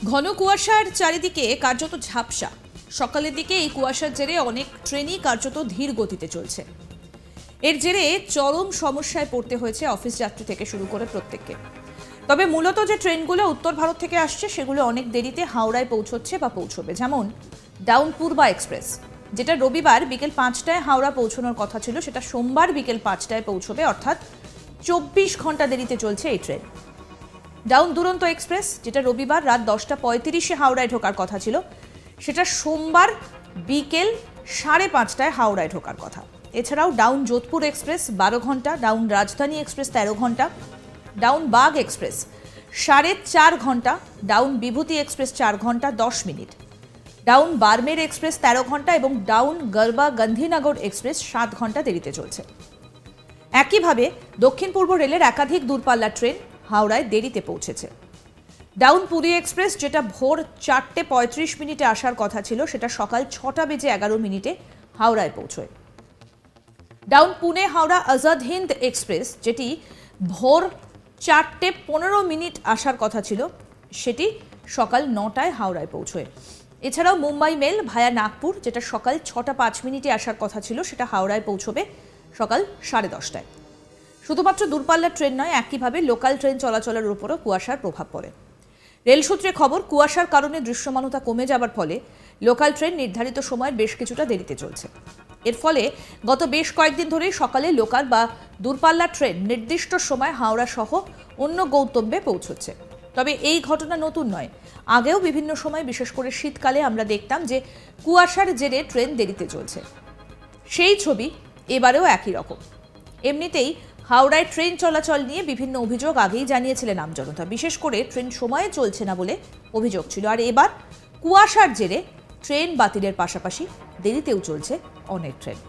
ঘন কুয়াশার চারিদিকে কার্যত ঝাপসা। সকালের দিকে এই কুয়াশার জেরে অনেক ট্রেনই কার্যত ধীর গতিতে চলছে। এর জেরে চরম সমস্যায় পড়তে হয়েছে অফিস যাত্রী থেকে শুরু করে প্রত্যেককে। তবে মূলত যে ট্রেনগুলো উত্তর ভারত থেকে আসছে সেগুলো অনেক দেরিতে হাওড়ায় পৌঁছচ্ছে বা পৌঁছবে। যেমন ডাউন পূর্বা এক্সপ্রেস, যেটা রবিবার বিকেল 5টায় হাওড়া পৌঁছানোর কথা ছিল, সেটা সোমবার বিকেল 5টায় পৌঁছবে, অর্থাৎ 24 ঘন্টা দেরিতে চলছে এই ট্রেন। ডাউন দুরন্ত এক্সপ্রেস, যেটা রবিবার রাত 10:35-এ হাওড়ায় ঢোকার কথা ছিল, সেটা সোমবার বিকেল 5:30টায় হাওড়ায় ঢোকার কথা। এছাড়াও ডাউন যোধপুর এক্সপ্রেস 12 ঘন্টা, ডাউন রাজধানী এক্সপ্রেস 13 ঘন্টা, ডাউন বাগ এক্সপ্রেস 4.5 ঘন্টা, ডাউন বিভূতি এক্সপ্রেস 4 ঘন্টা 10 মিনিট, ডাউন বারমের এক্সপ্রেস 13 ঘন্টা এবং ডাউন গরবা গান্ধীনগর এক্সপ্রেস 7 ঘন্টা দেরিতে চলছে। একইভাবে দক্ষিণ পূর্ব রেলের একাধিক দূরপাল্লার ট্রেন হাওড়ায় দেরিতে পৌঁছেছে। ডাউন পুরী এক্সপ্রেস, যেটা ভোর 4:35 আসার কথা ছিল, সেটা সকাল 6:11 হাওড়ায় পৌঁছয়। ডাউন পুনে হাওড়া আজাদ হিন্দ এক্সপ্রেস, যেটি ভোর 4:15 আসার কথা ছিল, সেটি সকাল 9টায় হাওড়ায় পৌঁছয়। এছাড়াও মুম্বাই মেল ভায়া নাগপুর, যেটা সকাল 6:05 আসার কথা ছিল, সেটা হাওড়ায় পৌঁছবে সকাল 10:30টায়। শুধুমাত্র দূরপাল্লার ট্রেন নয়, একইভাবে লোকাল ট্রেন চলাচলের উপরও কুয়াশার প্রভাব পড়ে। রেল সূত্রে খবর, কুয়াশার কারণে দৃশ্যমানতা কমে যাবার ফলে লোকাল ট্রেন নির্ধারিত সময়ের বেশ কিছুটা দেরিতে চলছে। এর ফলে গত বেশ কয়েকদিন ধরেই সকালে লোকাল বা দূরপাল্লার ট্রেন নির্দিষ্ট সময় হাওড়া সহ অন্য গন্তব্যে পৌঁছচ্ছে। তবে এই ঘটনা নতুন নয়, আগেও বিভিন্ন সময়, বিশেষ করে শীতকালে আমরা দেখতাম যে কুয়াশার জেরে ট্রেন দেরিতে চলছে। সেই ছবি এবারেও একই রকম। এমনিতেই হাওড়ায় ট্রেন চলাচল নিয়ে বিভিন্ন অভিযোগ আগেই জানিয়েছিলেন আমজনতা, বিশেষ করে ট্রেন সময়ে চলছে না বলে অভিযোগ ছিল। আর এবার কুয়াশার জেরে ট্রেন বাতিলের পাশাপাশি দেরিতেও চলছে অনেক ট্রেন।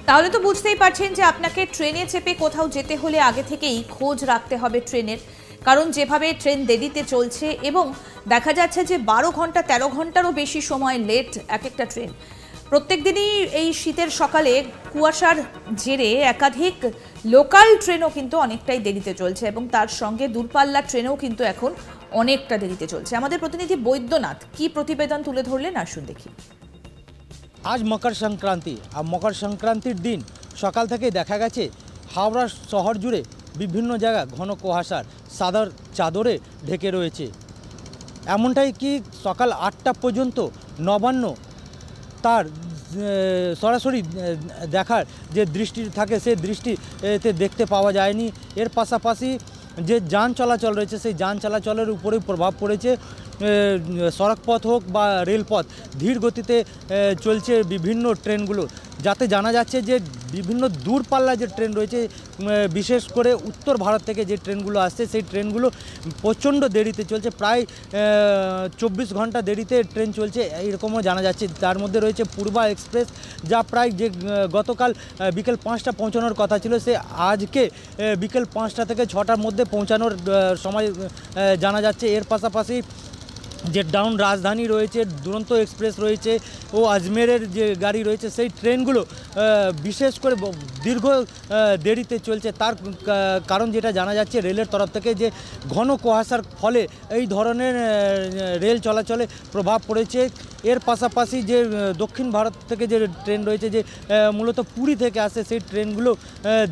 তাহলে তো বুঝতেই পারছেন যে আপনাকে ট্রেনে চেপে কোথাও যেতে হলে আগে থেকেই খোঁজ রাখতে হবে ট্রেনের, কারণ যেভাবে ট্রেন দেরিতে চলছে এবং দেখা যাচ্ছে যে 12 ঘন্টা 13 ঘন্টারও বেশি সময় লেট এক একটা ট্রেন। প্রত্যেক দিনই এই শীতের সকালে কুয়াশার জেরে একাধিক লোকাল ট্রেনও কিন্তু অনেকটাই দেরিতে চলছে এবং তার সঙ্গে দূরপাল্লার ট্রেনও কিন্তু এখন অনেকটা দেরিতে চলছে। আমাদের প্রতিনিধি বৈদ্যনাথ কি প্রতিবেদন তুলে ধরলেন, আসুন দেখি। আজ মকর সংক্রান্তি, আর মকর সংক্রান্তির দিন সকাল থেকেই দেখা গেছে হাওড়া শহর জুড়ে বিভিন্ন জায়গা ঘন কুয়াশার চাদরে ঢেকে রয়েছে। এমনটাই কি সকাল 8টা পর্যন্ত নবান্ন তার সরাসরি দেখার যে দৃষ্টি থাকে সেই দৃষ্টিতে দেখতে পাওয়া যায়নি। এর পাশাপাশি যে যান চলাচল রয়েছে সেই যান চলাচলের উপরেও প্রভাব পড়েছে। সড়কপথ হোক বা রেলপথ ধীর গতিতে চলছে বিভিন্ন ট্রেনগুলো, যাতে জানা যাচ্ছে যে বিভিন্ন দূরপাল্লা যে ট্রেন রয়েছে, বিশেষ করে উত্তর ভারত থেকে যে ট্রেনগুলো আসছে সেই ট্রেনগুলো প্রচণ্ড দেরিতে চলছে। প্রায় 24 ঘন্টা দেরিতে ট্রেন চলছে এরকমও জানা যাচ্ছে। তার মধ্যে রয়েছে পূর্বা এক্সপ্রেস, যা প্রায় যে গতকাল বিকেল 5টা পৌঁছানোর কথা ছিল, সে আজকে বিকেল 5টা থেকে 6টার মধ্যে পৌঁছানোর সময় জানা যাচ্ছে। এর পাশাপাশি যে ডাউন রাজধানী রয়েছে, দুরন্ত এক্সপ্রেস রয়েছে ও আজমেরের যে গাড়ি রয়েছে, সেই ট্রেনগুলো বিশেষ করে দীর্ঘ দেরিতে চলছে। তার কারণ যেটা জানা যাচ্ছে রেলের তরফ থেকে, যে ঘন কুয়াশার ফলে এই ধরনের রেল চলাচলে প্রভাব পড়েছে। এর পাশাপাশি যে দক্ষিণ ভারত থেকে যে ট্রেন রয়েছে, যে মূলত পুরী থেকে আসে, সেই ট্রেনগুলো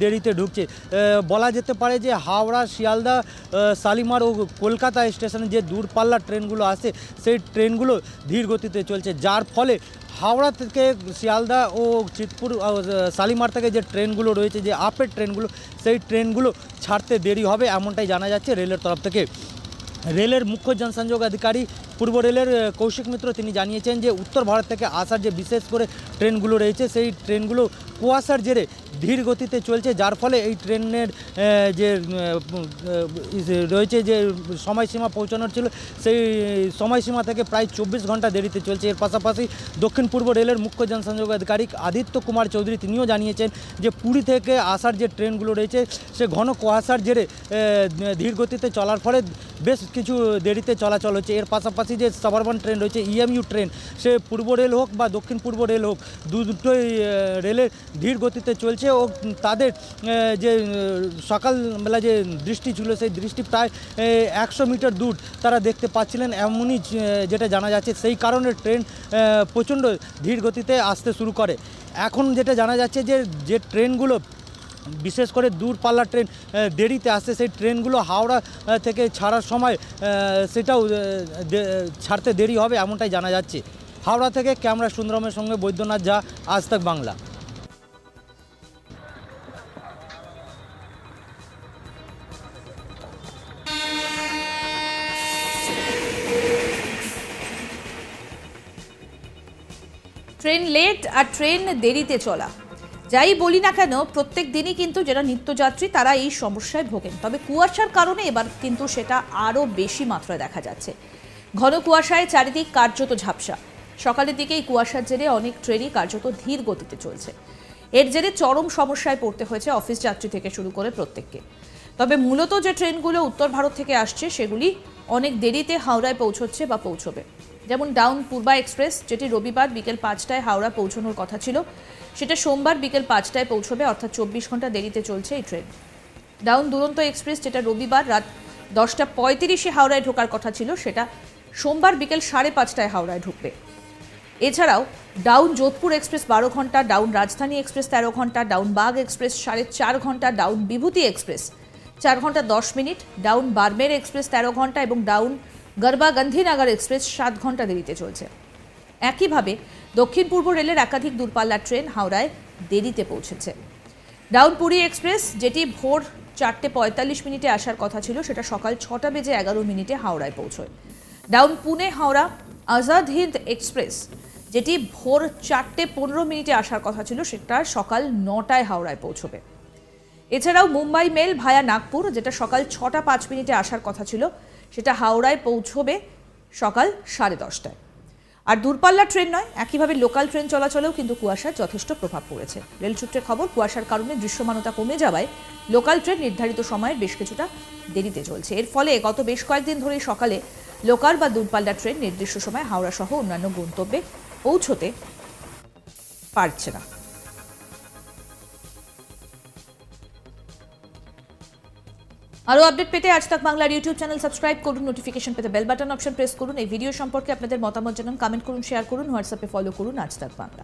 দেরিতে ঢুকছে। বলা যেতে পারে যে হাওড়া, শিয়ালদা, শালিমার ও কলকাতা স্টেশনে যে দূরপাল্লার ট্রেনগুলো আসে সেই ট্রেনগুলো ধীর গতিতে চলছে, যার ফলে হাওড়া থেকে শিয়ালদা ও চিতপুর শালিমার থেকে যে ট্রেনগুলো রয়েছে, যে আপের ট্রেনগুলো, সেই ট্রেনগুলো ছাড়তে দেরি হবে, এমনটাই জানা যাচ্ছে রেলের তরফ থেকে। রেলের মুখ্য জনসংযোগ আধিকারিক পূর্ব রেলের কৌশিক মিত্র তিনি জানিয়েছেন যে উত্তর ভারত থেকে আসার যে বিশেষ করে ট্রেনগুলো রয়েছে সেই ট্রেনগুলো কুয়াশার জেরে ধীর গতিতে চলছে, যার ফলে এই ট্রেনের যে রয়েছে যে সময়সীমা পৌঁছানোর ছিল সেই সময়সীমা থেকে প্রায় 24 ঘন্টা দেরিতে চলছে। এর পাশাপাশি দক্ষিণ পূর্ব রেলের মুখ্য জনসংযোগ আধিকারিক আদিত্য কুমার চৌধুরী তিনিও জানিয়েছেন যে পুরী থেকে আসার যে ট্রেনগুলো রয়েছে সে ঘন কুয়াশার জেরে ধীর গতিতে চলার ফলে বেশ কিছু দেরিতে চলাচল হচ্ছে। এর পাশাপাশি যে সাবারবান ট্রেন রয়েছে ইএমইউ ট্রেন, সে পূর্ব রেল হোক বা দক্ষিণ পূর্ব রেল হোক দুটোই রেলের ধীর গতিতে চলছে ও তাদের যে সকালবেলা যে দৃষ্টি ছিল সেই দৃষ্টি প্রায় 100 মিটার দূর তারা দেখতে পাচ্ছিলেন, এমনই যেটা জানা যাচ্ছে। সেই কারণে ট্রেন প্রচণ্ড ধীর গতিতে আসতে শুরু করে। এখন যেটা জানা যাচ্ছে যে ট্রেনগুলো বিশেষ করে দূরপাল্লার ট্রেন দেরিতে আসছে, সেই ট্রেনগুলো হাওড়া থেকে ছাড়ার সময় সেটাও ছাড়তে দেরি হবে এমনটাই জানা যাচ্ছে। হাওড়া থেকে ক্যামেরা সুন্দরমের সঙ্গে বৈদ্যনাথ ঝা, আজ তাক বাংলা। ট্রেন লেট আর ট্রেন দেরিতে চলা, যাই বলি না কেন প্রত্যেক দিনই কিন্তু যারা নিত্যযাত্রী তারা এই সমস্যায় ভোগেন। তবে কুয়াশার কারণে এবার কিন্তু সেটা আরও বেশি মাত্রায় দেখা যাচ্ছে। ঘন কুয়াশায় চারিদিক কার্যত ঝাপসা। সকালের দিকে এই কুয়াশার জেরে অনেক ট্রেনই কার্যত ধীর গতিতে চলছে। এর জেরে চরম সমস্যায় পড়তে হয়েছে অফিস যাত্রী থেকে শুরু করে প্রত্যেককে। তবে মূলত যে ট্রেনগুলো উত্তর ভারত থেকে আসছে সেগুলি অনেক দেরিতে হাওড়ায় পৌঁছচ্ছে বা পৌঁছবে। যেমন ডাউন পূর্বা এক্সপ্রেস, যেটি রবিবার বিকেল 5টায় হাওড়া পৌঁছানোর কথা ছিল, সেটা সোমবার বিকেল 5টায় পৌঁছবে, অর্থাৎ 24 ঘন্টা দেরিতে চলছে এই ট্রেন। ডাউন দুরন্ত এক্সপ্রেস, যেটা রবিবার রাত 10:35-এ হাওড়ায় ঢোকার কথা ছিল, সেটা সোমবার বিকেল 5:30টায় হাওড়ায় ঢুকবে। এছাড়াও ডাউন যোধপুর এক্সপ্রেস 12 ঘন্টা, ডাউন রাজধানী এক্সপ্রেস 13 ঘন্টা, ডাউন বাগ এক্সপ্রেস 4.5 ঘন্টা, ডাউন বিভূতি এক্সপ্রেস 4 ঘন্টা 10 মিনিট, ডাউন বারমের এক্সপ্রেস 13 ঘন্টা এবং ডাউন গরবা গান্ধীনগর এক্সপ্রেস 7 ঘন্টা দেরিতে চলছে। একইভাবে দক্ষিণ পূর্ব রেলের একাধিক দূরপাল্লার ট্রেন হাওড়ায় দেরিতে পৌঁছেছে। ডাউন পুরী এক্সপ্রেস, যেটি ভোর 4:45 আসার কথা ছিল, সেটা সকাল 6:11 হাওড়ায় পৌঁছয়। ডাউন পুনে হাওড়া আজাদ হিন্দ এক্সপ্রেস, যেটি ভোর 4:15 আসার কথা ছিল, সেটা সকাল 9টায় হাওড়ায় পৌঁছবে। এছাড়াও মুম্বাই মেল ভায়া নাগপুর, যেটা সকাল 6:05 আসার কথা ছিল, সেটা হাওড়ায় পৌঁছবে সকাল 10:30টায়। আর দূরপাল্লা ট্রেন নয়, একইভাবে লোকাল ট্রেন চলাচলেও কিন্তু কুয়াশার যথেষ্ট প্রভাব পড়েছে। রেল সূত্রে খবর, কুয়াশার কারণে দৃশ্যমানতা কমে যাওয়ায় লোকাল ট্রেন নির্ধারিত সময়ের বেশ কিছুটা দেরিতে চলছে। এর ফলে গত বেশ কয়েকদিন ধরেই সকালে লোকাল বা দূরপাল্লা ট্রেন নির্দিষ্ট সময় হাওড়া সহ অন্যান্য গন্তব্যে পৌঁছতে পারছে না। আরও আপডেট পেতে আজ তাক বাংলার ইউটিউব চ্যানেল সাবস্ক্রাইব করুন, নোটিফিকেশন পেতে বেল বাটন অপশন প্রেস করুন। এই ভিডিও সম্পর্কে আপনাদের মতামত জানান, কমেন্ট করুন, শেয়ার করুন, হোয়াটসঅ্যাপে ফলো করুন আজ তাক বাংলা।